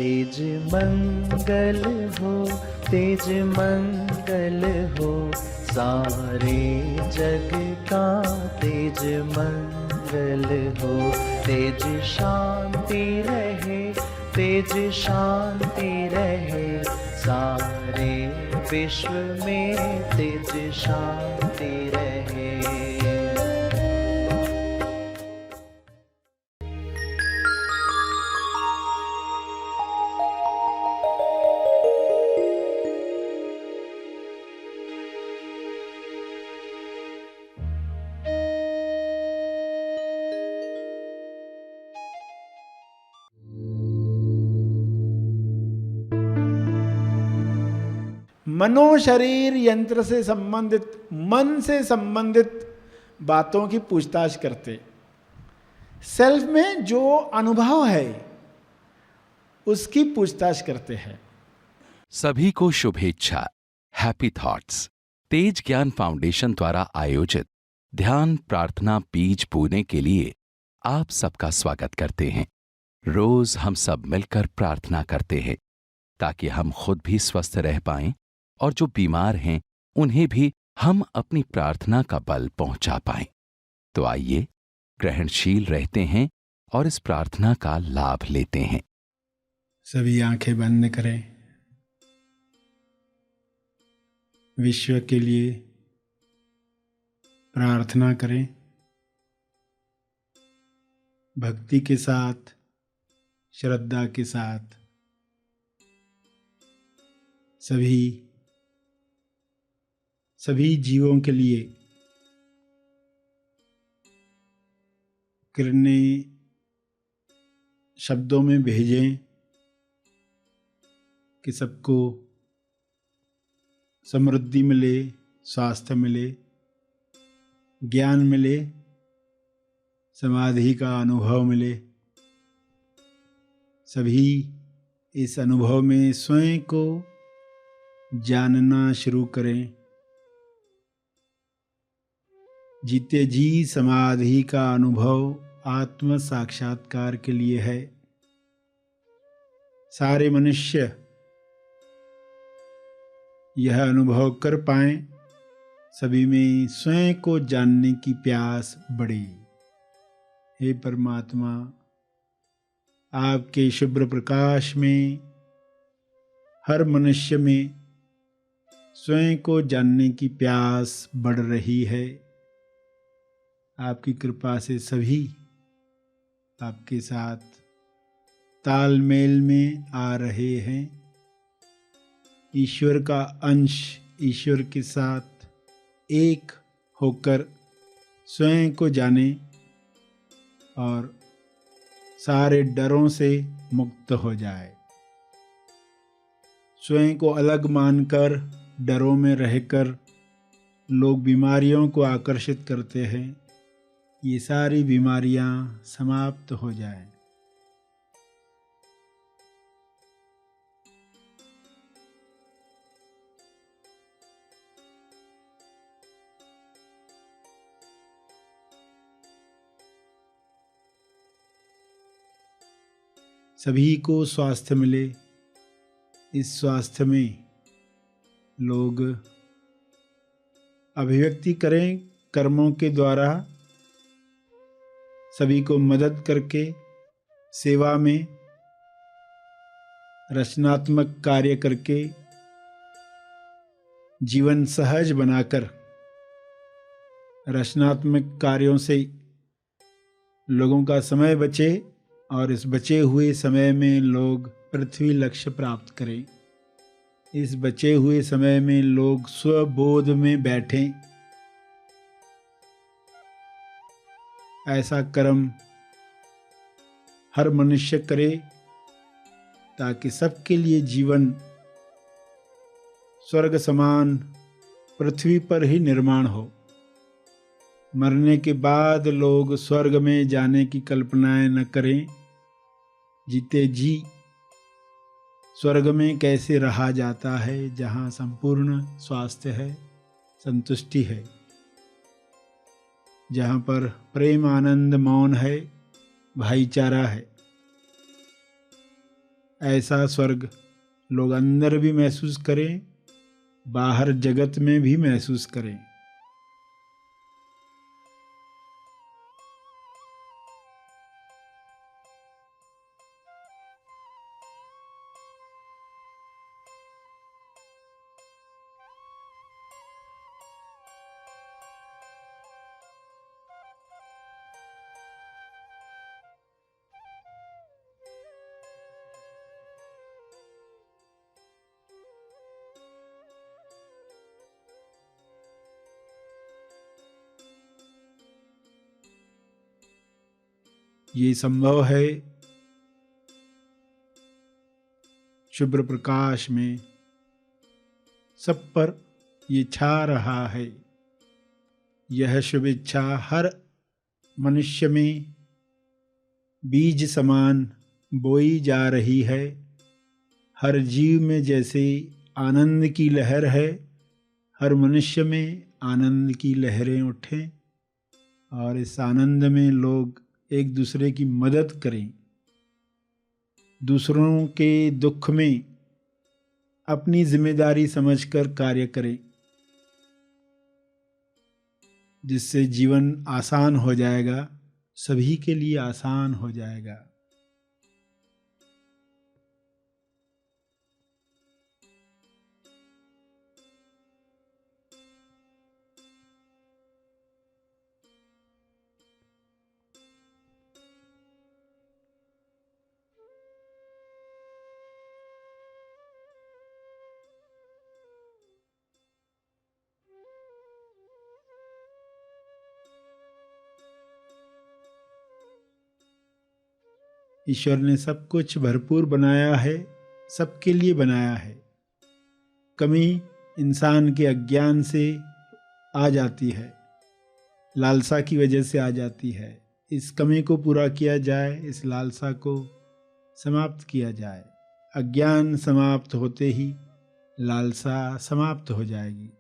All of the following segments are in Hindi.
तेज मंगल हो, तेज मंगल हो, सारे जग का तेज मंगल हो। तेज शांति रहे, तेज शांति रहे, सारे विश्व में तेज शांति रहे। मनो शरीर यंत्र से संबंधित, मन से संबंधित बातों की पूछताछ करते। सेल्फ में जो अनुभव है उसकी पूछताछ करते हैं। सभी को शुभेच्छा। हैप्पी थॉट्स तेज ज्ञान फाउंडेशन द्वारा आयोजित ध्यान प्रार्थना बीज बोने के लिए आप सबका स्वागत करते हैं। रोज हम सब मिलकर प्रार्थना करते हैं ताकि हम खुद भी स्वस्थ रह पाएं और जो बीमार हैं उन्हें भी हम अपनी प्रार्थना का बल पहुंचा पाएं। तो आइए ग्रहणशील रहते हैं और इस प्रार्थना का लाभ लेते हैं। सभी आंखें बंद करें। विश्व के लिए प्रार्थना करें, भक्ति के साथ, श्रद्धा के साथ। सभी जीवों के लिए किरणें शब्दों में भेजें कि सबको समृद्धि मिले, स्वास्थ्य मिले, ज्ञान मिले, समाधि का अनुभव मिले। सभी इस अनुभव में स्वयं को जानना शुरू करें। जीते जी समाधि का अनुभव आत्म साक्षात्कार के लिए है। सारे मनुष्य यह अनुभव कर पाएं, सभी में स्वयं को जानने की प्यास बढ़े। हे परमात्मा, आपके शुभ्र प्रकाश में हर मनुष्य में स्वयं को जानने की प्यास बढ़ रही है। आपकी कृपा से सभी आपके साथ तालमेल में आ रहे हैं। ईश्वर का अंश ईश्वर के साथ एक होकर स्वयं को जाने और सारे डरों से मुक्त हो जाए। स्वयं को अलग मानकर डरों में रहकर लोग बीमारियों को आकर्षित करते हैं। ये सारी बीमारियां समाप्त हो जाएं। सभी को स्वास्थ्य मिले। इस स्वास्थ्य में लोग अभिव्यक्ति करें कर्मों के द्वारा, सभी को मदद करके सेवा में रचनात्मक कार्य करके जीवन सहज बनाकर रचनात्मक कार्यों से लोगों का समय बचे और इस बचे हुए समय में लोग पृथ्वी लक्ष्य प्राप्त करें। इस बचे हुए समय में लोग स्वबोध में बैठें। ऐसा कर्म हर मनुष्य करे ताकि सबके लिए जीवन स्वर्ग समान पृथ्वी पर ही निर्माण हो। मरने के बाद लोग स्वर्ग में जाने की कल्पनाएं न करें। जीते जी स्वर्ग में कैसे रहा जाता है, जहाँ संपूर्ण स्वास्थ्य है, संतुष्टि है, जहाँ पर प्रेम आनंद मौन है, भाईचारा है। ऐसा स्वर्ग लोग अंदर भी महसूस करें, बाहर जगत में भी महसूस करें। ये संभव है शुभ्र प्रकाश में सब पर ये छा रहा है। यह शुभ इच्छा हर मनुष्य में बीज समान बोई जा रही है। हर जीव में जैसे आनंद की लहर है, हर मनुष्य में आनंद की लहरें उठें और इस आनंद में लोग एक दूसरे की मदद करें, दूसरों के दुख में अपनी जिम्मेदारी समझकर कार्य करें, जिससे जीवन आसान हो जाएगा, सभी के लिए आसान हो जाएगा। ईश्वर ने सब कुछ भरपूर बनाया है, सबके लिए बनाया है। कमी इंसान के अज्ञान से आ जाती है, लालसा की वजह से आ जाती है। इस कमी को पूरा किया जाए, इस लालसा को समाप्त किया जाए। अज्ञान समाप्त होते ही लालसा समाप्त हो जाएगी।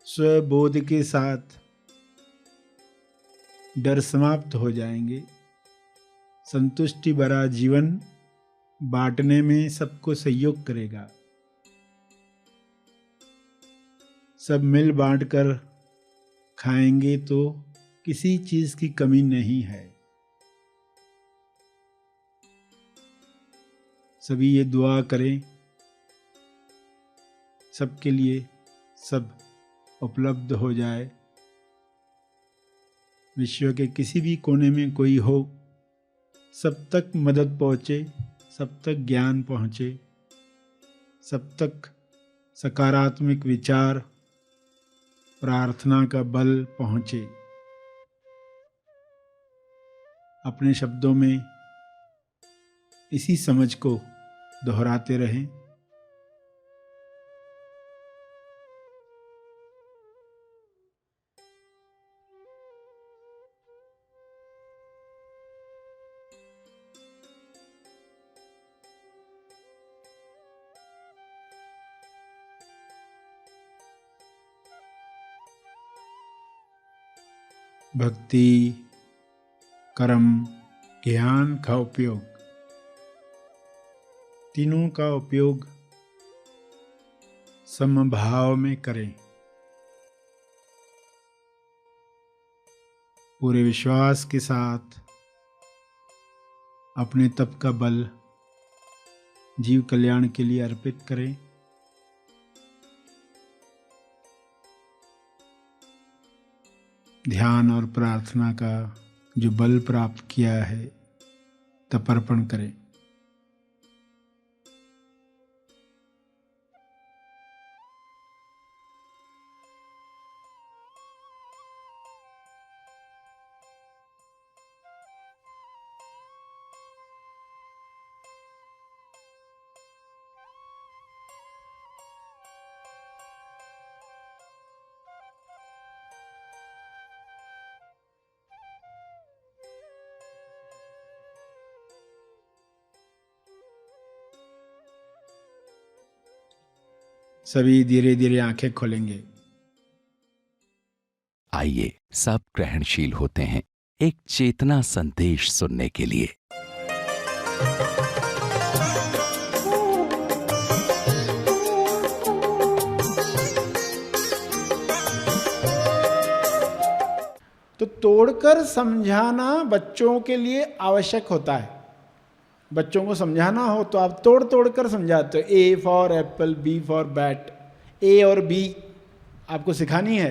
स्वबोध के साथ डर समाप्त हो जाएंगे। संतुष्टि भरा जीवन बांटने में सबको सहयोग करेगा। सब मिल बांट कर खाएंगे तो किसी चीज की कमी नहीं है। सभी ये दुआ करें, सबके लिए सब उपलब्ध हो जाए। विश्व के किसी भी कोने में कोई हो, सब तक मदद पहुँचे, सब तक ज्ञान पहुँचे, सब तक सकारात्मक विचार, प्रार्थना का बल पहुँचे। अपने शब्दों में इसी समझ को दोहराते रहें। भक्ति, कर्म, ज्ञान का उपयोग, तीनों का उपयोग समभाव में करें। पूरे विश्वास के साथ अपने तप का बल जीव कल्याण के लिए अर्पित करें। ध्यान और प्रार्थना का जो बल प्राप्त किया है, तपर्पण करें। सभी धीरे धीरे आंखें खोलेंगे। आइए सब ग्रहणशील होते हैं एक चेतना संदेश सुनने के लिए। तो तोड़कर समझाना बच्चों के लिए आवश्यक होता है। बच्चों को समझाना हो तो आप तोड़ तोड़ कर समझाते हो। A for apple, B for bat, A और बी आपको सिखानी है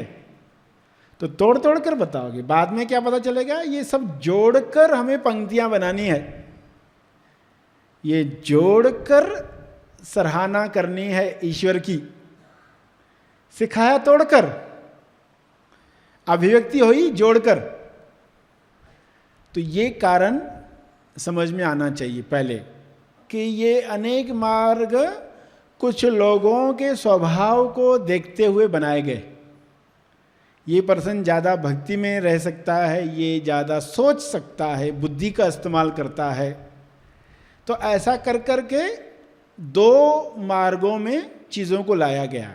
तो तोड़ तोड़ कर बताओगे। बाद में क्या पता चलेगा, ये सब जोड़कर हमें पंक्तियां बनानी है, ये जोड़कर सराहना करनी है ईश्वर की। सिखाया तोड़कर, अभिव्यक्ति हुई जोड़कर। तो ये कारण समझ में आना चाहिए पहले कि ये अनेक मार्ग कुछ लोगों के स्वभाव को देखते हुए बनाए गए। ये पर्सन ज़्यादा भक्ति में रह सकता है, ये ज़्यादा सोच सकता है, बुद्धि का इस्तेमाल करता है। तो ऐसा कर कर के दो मार्गों में चीज़ों को लाया गया,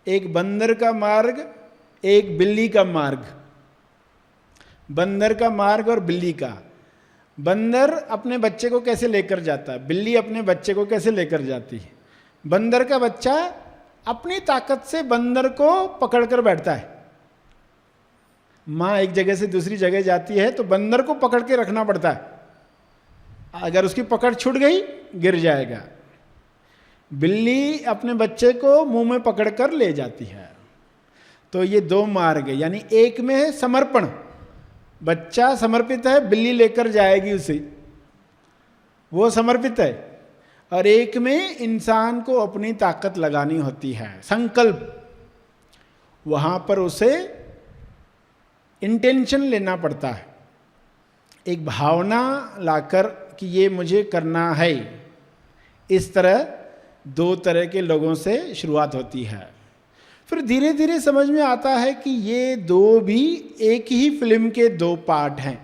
एक बंदर का मार्ग, एक बिल्ली का मार्ग। बंदर का मार्ग और बिल्ली का। बंदर अपने बच्चे को कैसे लेकर जाता है, बिल्ली अपने बच्चे को कैसे लेकर जाती है। बंदर का बच्चा अपनी ताकत से बंदर को पकड़कर बैठता है। माँ एक जगह से दूसरी जगह जाती है तो बंदर को पकड़ के रखना पड़ता है, अगर उसकी पकड़ छूट गई गिर जाएगा। बिल्ली अपने बच्चे को मुंह में पकड़कर ले जाती है। तो ये दो मार्ग है, यानी एक में है समर्पण, बच्चा समर्पित है, बिल्ली लेकर जाएगी उसे, वो समर्पित है। और एक में इंसान को अपनी ताकत लगानी होती है, संकल्प। वहां पर उसे इंटेंशन लेना पड़ता है, एक भावना लाकर कि ये मुझे करना है। इस तरह दो तरह के लोगों से शुरुआत होती है। फिर धीरे धीरे समझ में आता है कि ये दो भी एक ही फिल्म के दो पार्ट हैं।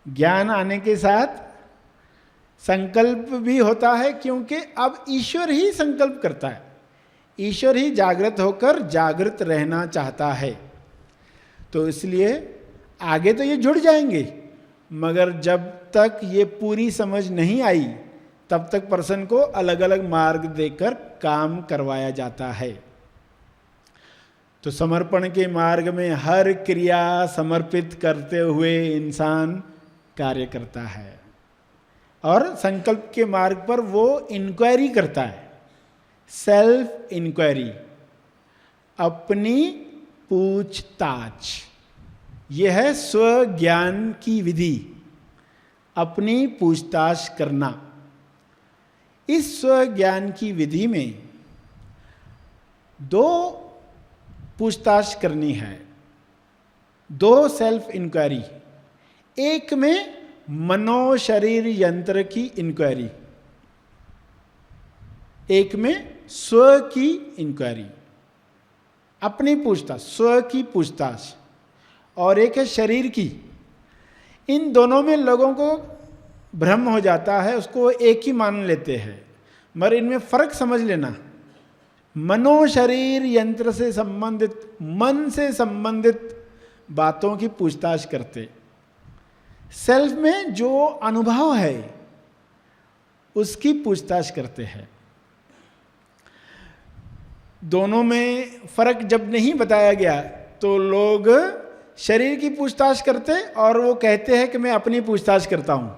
ज्ञान आने के साथ संकल्प भी होता है, क्योंकि अब ईश्वर ही संकल्प करता है, ईश्वर ही जागृत होकर जागृत रहना चाहता है। तो इसलिए आगे तो ये जुड़ जाएंगे, मगर जब तक ये पूरी समझ नहीं आई तब तक पर्सन को अलग अलग मार्ग देकर काम करवाया जाता है। तो समर्पण के मार्ग में हर क्रिया समर्पित करते हुए इंसान कार्य करता है, और संकल्प के मार्ग पर वो इंक्वायरी करता है, सेल्फ इंक्वायरी, अपनी पूछताछ। यह है स्वज्ञान की विधि, अपनी पूछताछ करना। इस स्वज्ञान की विधि में दो पूछताछ करनी है, दो सेल्फ इंक्वायरी। एक में मनो शरीर यंत्र की इंक्वायरी, एक में स्व की इंक्वायरी, अपनी पूछताछ, स्व की पूछताछ, और एक है शरीर की। इन दोनों में लोगों को भ्रम हो जाता है, उसको एक ही मान लेते हैं, मगर इनमें फर्क समझ लेना। मनो शरीर यंत्र से संबंधित, मन से संबंधित बातों की पूछताछ करते, सेल्फ में जो अनुभव है उसकी पूछताछ करते हैं। दोनों में फर्क जब नहीं बताया गया तो लोग शरीर की पूछताछ करते और वो कहते हैं कि मैं अपनी पूछताछ करता हूं,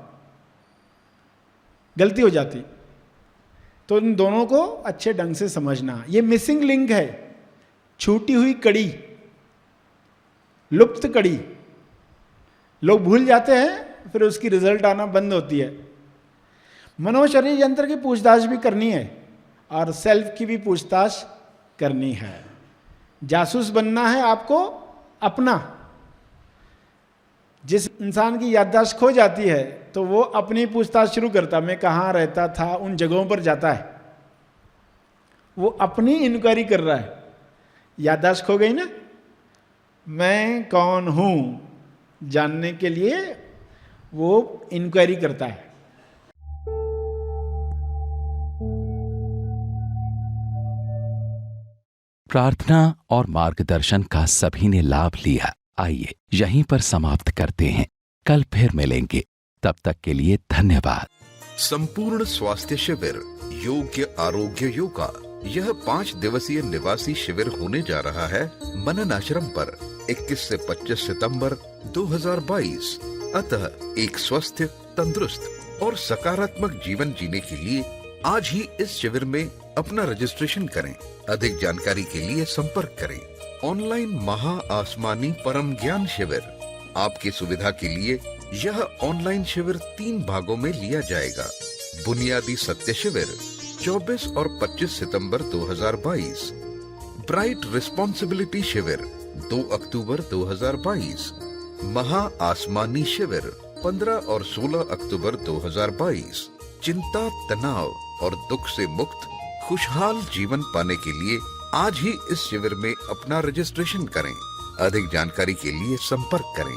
गलती हो जाती। तो इन दोनों को अच्छे ढंग से समझना, ये मिसिंग लिंक है, छूटी हुई कड़ी, लुप्त कड़ी। लोग भूल जाते हैं, फिर उसकी रिजल्ट आना बंद होती है। मनोशरीर यंत्र की पूछताछ भी करनी है और सेल्फ की भी पूछताछ करनी है। जासूस बनना है आपको अपना। जिस इंसान की याददाश्त खो जाती है तो वो अपनी पूछताछ शुरू करता, मैं कहाँ रहता था, उन जगहों पर जाता है, वो अपनी इंक्वायरी कर रहा है। याददाश्त खो गई ना, मैं कौन हूं जानने के लिए वो इंक्वायरी करता है। प्रार्थना और मार्गदर्शन का सभी ने लाभ लिया। आइए यहीं पर समाप्त करते हैं, कल फिर मिलेंगे। तब तक के लिए धन्यवाद। संपूर्ण स्वास्थ्य शिविर योग्य आरोग्य योगा, यह 5 दिवसीय निवासी शिविर होने जा रहा है मनन आश्रम पर 21 से 25 सितंबर 2022। अतः एक स्वस्थ, तंदुरुस्त और सकारात्मक जीवन जीने के लिए आज ही इस शिविर में अपना रजिस्ट्रेशन करें। अधिक जानकारी के लिए संपर्क करें। ऑनलाइन महा आसमानी परम ज्ञान शिविर, आपकी सुविधा के लिए यह ऑनलाइन शिविर 3 भागों में लिया जाएगा। बुनियादी सत्य शिविर 24 और 25 सितंबर 2022, ब्राइट रिस्पॉन्सिबिलिटी शिविर 2 अक्टूबर 2022, महा आसमानी शिविर 15 और 16 अक्टूबर 2022। चिंता, तनाव और दुख से मुक्त खुशहाल जीवन पाने के लिए आज ही इस शिविर में अपना रजिस्ट्रेशन करें। अधिक जानकारी के लिए संपर्क करें।